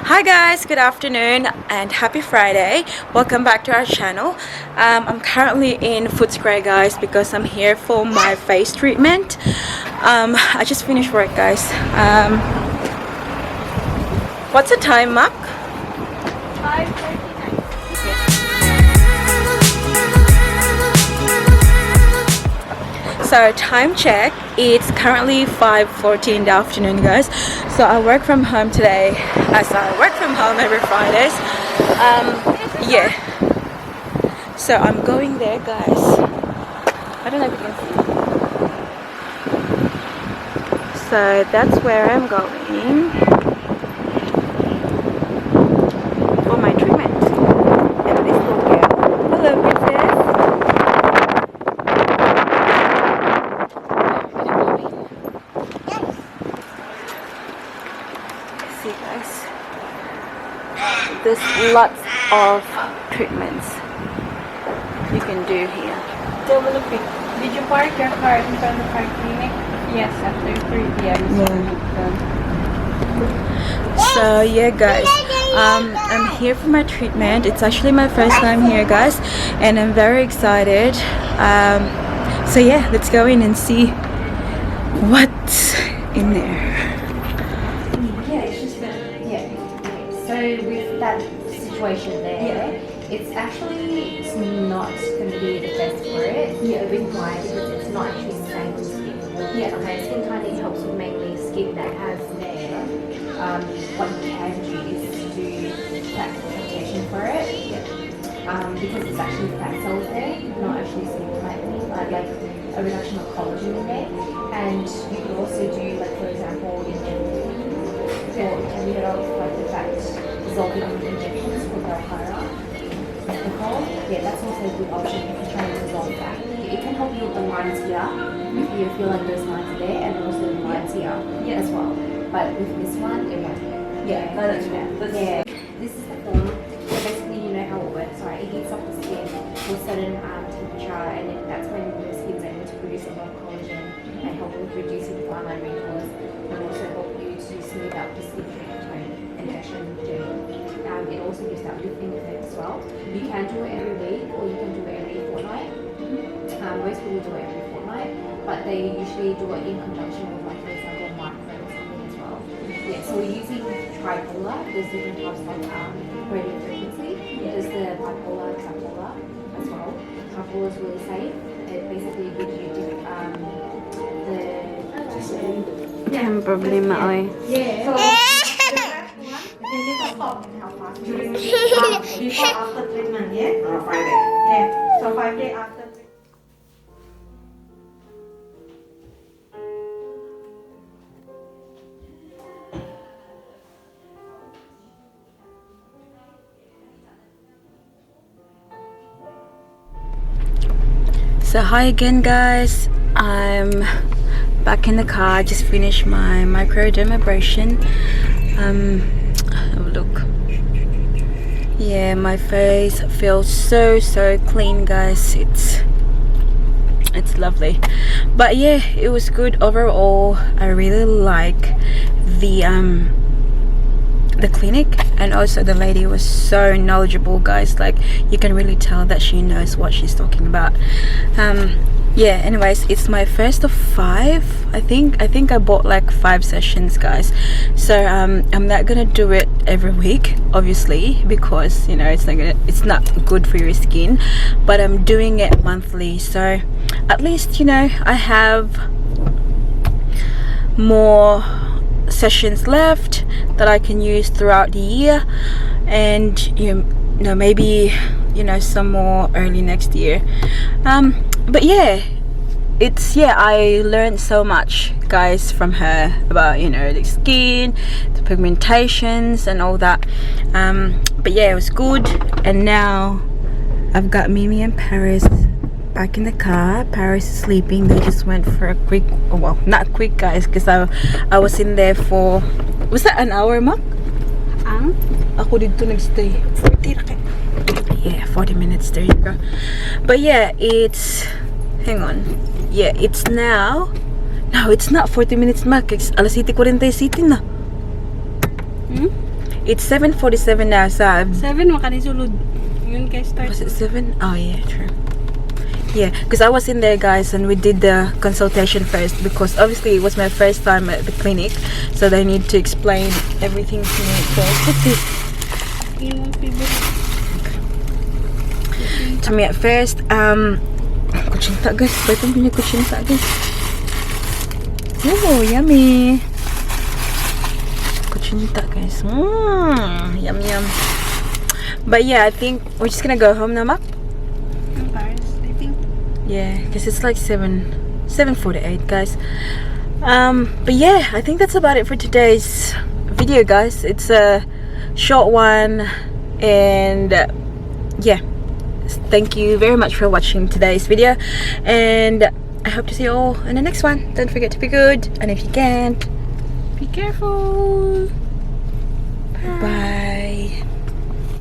Hi guys, good afternoon and happy Friday. Welcome back to our channel. I'm currently in Footscray guys because I'm here for my face treatment. I just finished work guys. What's the time, Mark? 5:39. So time check, it's currently 5:40 in the afternoon guys. So I work from home today, as I work from home every Fridays. Yeah, so I'm going there guys. I don't know if you can see. So that's where I'm going for my treatment. And this little girl, hello princess. See guys, there's lots of treatments you can do here. Did you park your car in front of our clinic? Yes, after 3 p.m. So yeah guys, I'm here for my treatment. It's actually my first time here guys, and I'm very excited. So yeah, let's go in and see what's in there. So with that situation there, it's actually not going to be the best for it. The reason why because it's not actually stable skin. Okay, skin tightening helps with mainly skin that has there. What you can do is to do fat protection for it. Because it's actually fat cells there, not actually skin tightening, but like a reduction of collagen in there. And you could also do, like for example, injections. Or have you heard of like the fat dissolving injections for Velcro? Yeah, that's also a good option if you're trying to dissolve that. It can help you with the lines here, if you feel like those lines are there, and also the lines here as well. But with this one, it won't. Yeah, no, that's fair. Yeah. This is the form. So basically, you know how it works, right? It heats up the skin to a certain temperature, and that's when the skin's able to produce a lot of collagen and help with reducing fine line wrinkles, and also help you to smooth out the skin tone and texture and journey. It also gives that lifting effect as well. You can do it every week or you can do it every fortnight. Most people do it every fortnight, but they usually do it in conjunction with, like, for example, micro or something as well. Yeah, so we're using tripolar. There's different types of radio frequency. There's the bipolar, tripolar as well. Tripolar is really safe. It basically gives you Ang problema oy. Before after treatment, yeah? 5 days. Yeah. So 5 days after treatment. So hi again guys, I'm back in the car. I just finished my microdermabrasion. Have a look. Yeah, my face feels so clean guys. It's lovely. But yeah, it was good overall. I really like the clinic, and also the lady was so knowledgeable guys. Like, you can really tell that she knows what she's talking about. Yeah, anyways, it's my first of 5. I think I bought like 5 sessions guys. So I'm not gonna do it every week obviously, because you know it's not good for your skin, but I'm doing it monthly, so at least, you know, I have more sessions left that I can use throughout the year, and you know, maybe, you know, some more early next year. But yeah, I learned so much guys from her about, you know, the skin, the pigmentations and all that. But yeah, it was good. And now I've got Mimi and Paris back in the car. Paris is sleeping. They just went for a quick, well, not quick guys, because I was in there for, was that an hour, Mak? Ako dito nagstay 40. Yeah, 40 minutes. There you go. But yeah, it's, hang on, yeah, it's now, no, it's not 40 minutes, Mak. It's alas 7:47 na. It's 7:47 now, Sab. 7 makanisulod. Yun kay start. Was it 7? Oh yeah, true. Yeah, because I was in there, guys, and we did the consultation first because obviously it was my first time at the clinic, so they need to explain everything to me first. What's this? Yung favorite. To me at first, kuchinta, guys. Ito punya kuchinta, guys. Oh, yummy. Kuchinta, guys. Yum yum. But yeah, I think we're just gonna go home now, Ma. Yung Paris, I think. Yeah, because it's like 7:48, guys. But yeah, I think that's about it for today's video, guys. It's a short one, and yeah, thank you very much for watching today's video, and I hope to see you all in the next one. Don't forget to be good, and if you can't, Be careful.